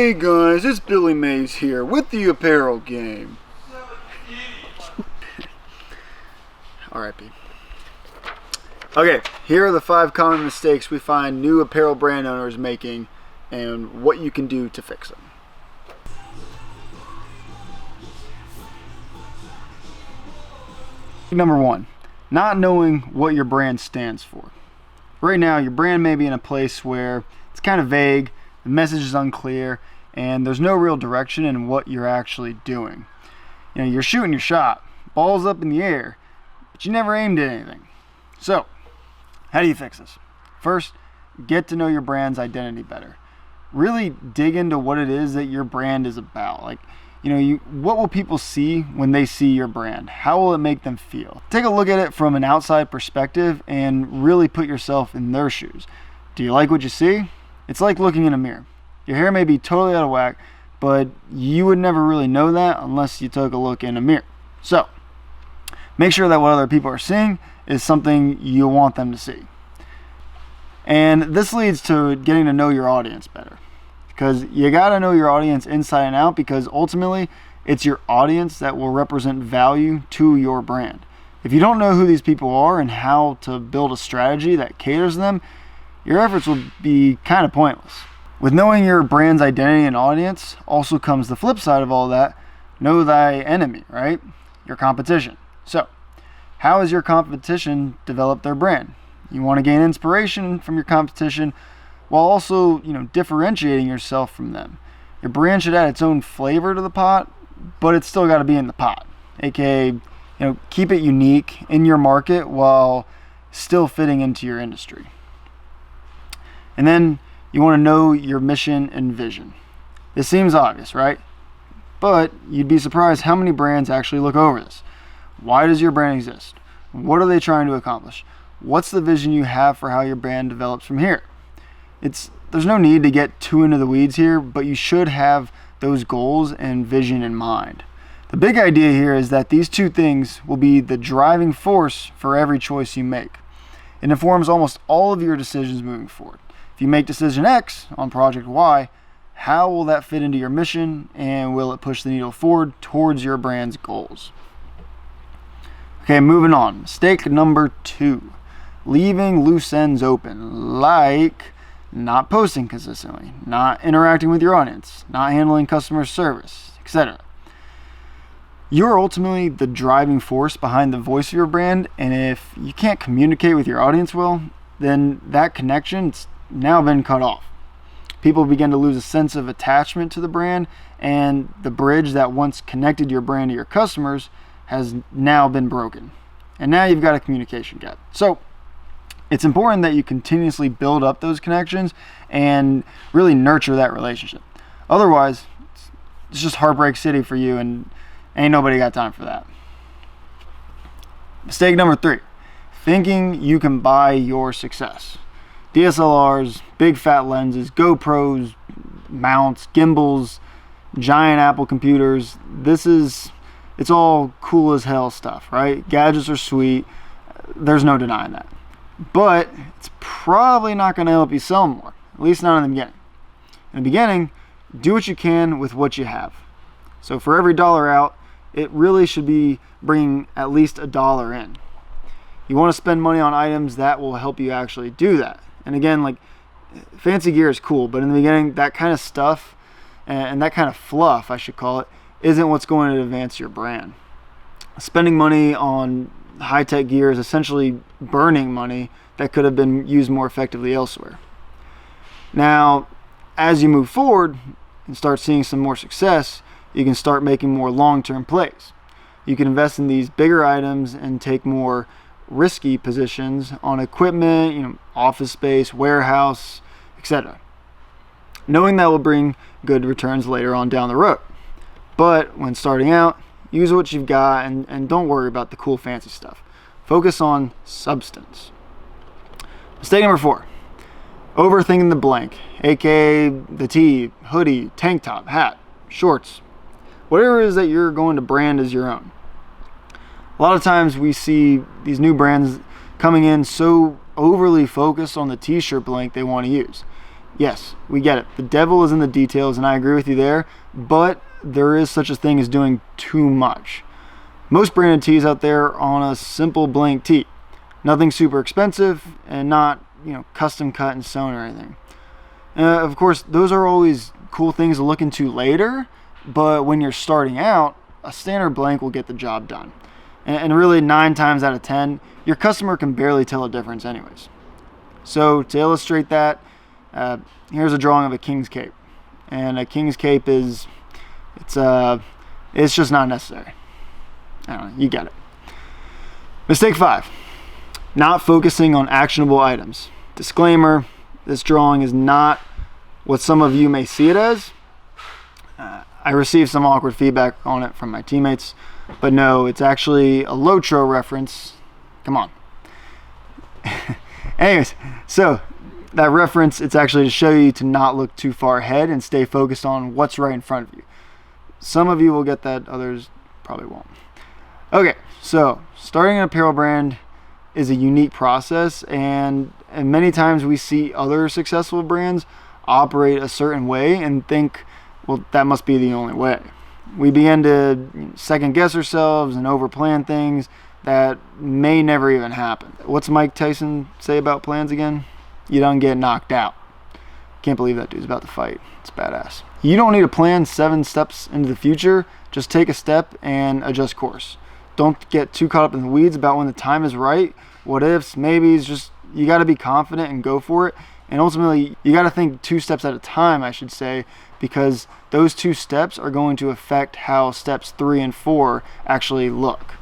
Hey guys, it's Billy Mays here with the Apparel game. R.I.P. Okay, here are the 5 common mistakes we find new apparel brand owners making and what you can do to fix them. Number 1, not knowing what your brand stands for. Right now, your brand may be in a place where it's kind of vague, the message is unclear, and there's no real direction in what you're actually doing. You know, you're shooting your shot, balls up in the air, but you never aimed at anything. So, how do you fix this? First, get to know your brand's identity better. Really dig into what it is that your brand is about. Like, what will people see when they see your brand? How will it make them feel? Take a look at it from an outside perspective and really put yourself in their shoes. Do you like what you see? It's like looking in a mirror. Your hair may be totally out of whack, but you would never really know that unless you took a look in a mirror. So, make sure that what other people are seeing is something you want them to see. And this leads to getting to know your audience better. Because you gotta know your audience inside and out, because ultimately it's your audience that will represent value to your brand. If you don't know who these people are and how to build a strategy that caters to them, your efforts will be kind of pointless. With knowing your brand's identity and audience also comes the flip side of all that. Know thy enemy, right? Your competition. So, how has your competition developed their brand? You want to gain inspiration from your competition while also, differentiating yourself from them. Your brand should add its own flavor to the pot, but it's still got to be in the pot. AKA, keep it unique in your market while still fitting into your industry. And then you want to know your mission and vision. This seems obvious, right? But you'd be surprised how many brands actually look over this. Why does your brand exist? What are they trying to accomplish? What's the vision you have for how your brand develops from here? There's no need to get too into the weeds here, but you should have those goals and vision in mind. The big idea here is that these two things will be the driving force for every choice you make. It informs almost all of your decisions moving forward. If you make decision X on project Y, how will that fit into your mission, and will it push the needle forward towards your brand's goals? Okay, moving on. Mistake number 2, leaving loose ends open, like not posting consistently, not interacting with your audience, not handling customer service, etc. You're ultimately the driving force behind the voice of your brand, and if you can't communicate with your audience well, then that connection's now been cut off. People begin to lose a sense of attachment to the brand, and the bridge that once connected your brand to your customers has now been broken. And now you've got a communication gap. So it's important that you continuously build up those connections and really nurture that relationship. Otherwise, it's just heartbreak city for you, and ain't nobody got time for that. Mistake number 3, thinking you can buy your success. DSLRs, big fat lenses, GoPros, mounts, gimbals, giant Apple computers. It's all cool as hell stuff, right? Gadgets are sweet. There's no denying that. But it's probably not going to help you sell more, at least not in the beginning. In the beginning, do what you can with what you have. So for every dollar out, it really should be bringing at least $1 in. You want to spend money on items that will help you actually do that. And again, like, fancy gear is cool, but in the beginning, that kind of stuff and that kind of fluff, I should call it, isn't what's going to advance your brand. Spending money on high-tech gear is essentially burning money that could have been used more effectively elsewhere. Now, as you move forward and start seeing some more success, you can start making more long-term plays. You can invest in these bigger items and take more risky positions on equipment, office space, warehouse, etc. Knowing that will bring good returns later on down the road. But when starting out, use what you've got and don't worry about the cool fancy stuff. Focus on substance. Mistake number 4, overthinking the blank, aka the tee, hoodie, tank top, hat, shorts, whatever it is that you're going to brand as your own. A lot of times we see these new brands coming in so overly focused on the t-shirt blank they want to use. Yes, we get it. The devil is in the details, and I agree with you there, but there is such a thing as doing too much. Most branded tees out there are on a simple blank tee. Nothing super expensive and not, custom cut and sewn or anything. Of course, those are always cool things to look into later, but when you're starting out, a standard blank will get the job done. And really 9 times out of 10, your customer can barely tell a difference anyways. So to illustrate that, here's a drawing of a king's cape. And a king's cape it's just not necessary. I don't know, you get it. Mistake 5, not focusing on actionable items. Disclaimer, this drawing is not what some of you may see it as. I received some awkward feedback on it from my teammates, but no, it's actually a Lotro reference. Come on. Anyways, so that reference, it's actually to show you to not look too far ahead and stay focused on what's right in front of you. Some of you will get that, others probably won't. Okay, so starting an apparel brand is a unique process, and many times we see other successful brands operate a certain way and think, well, that must be the only way. We begin to second guess ourselves and overplan things that may never even happen. What's Mike Tyson say about plans again? You don't get knocked out. Can't believe that dude's about to fight. It's badass. You don't need to plan 7 steps into the future. Just take a step and adjust course. Don't get too caught up in the weeds about when the time is right. What ifs, maybes, just you got to be confident and go for it. And ultimately, you got to think 2 steps at a time, I should say, because those 2 steps are going to affect how steps 3 and 4 actually look.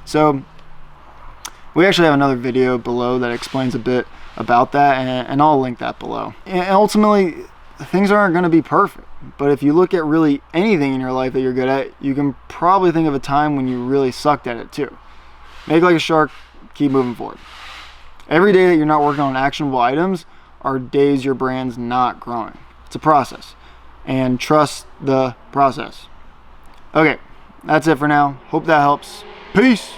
So we actually have another video below that explains a bit about that, and I'll link that below. And ultimately, things aren't going to be perfect, but if you look at really anything in your life that you're good at, you can probably think of a time when you really sucked at it too. Make like a shark, keep moving forward. Every day that you're not working on actionable items are days your brand's not growing. It's a process, and trust the process. Okay, that's it for now. Hope that helps. Peace.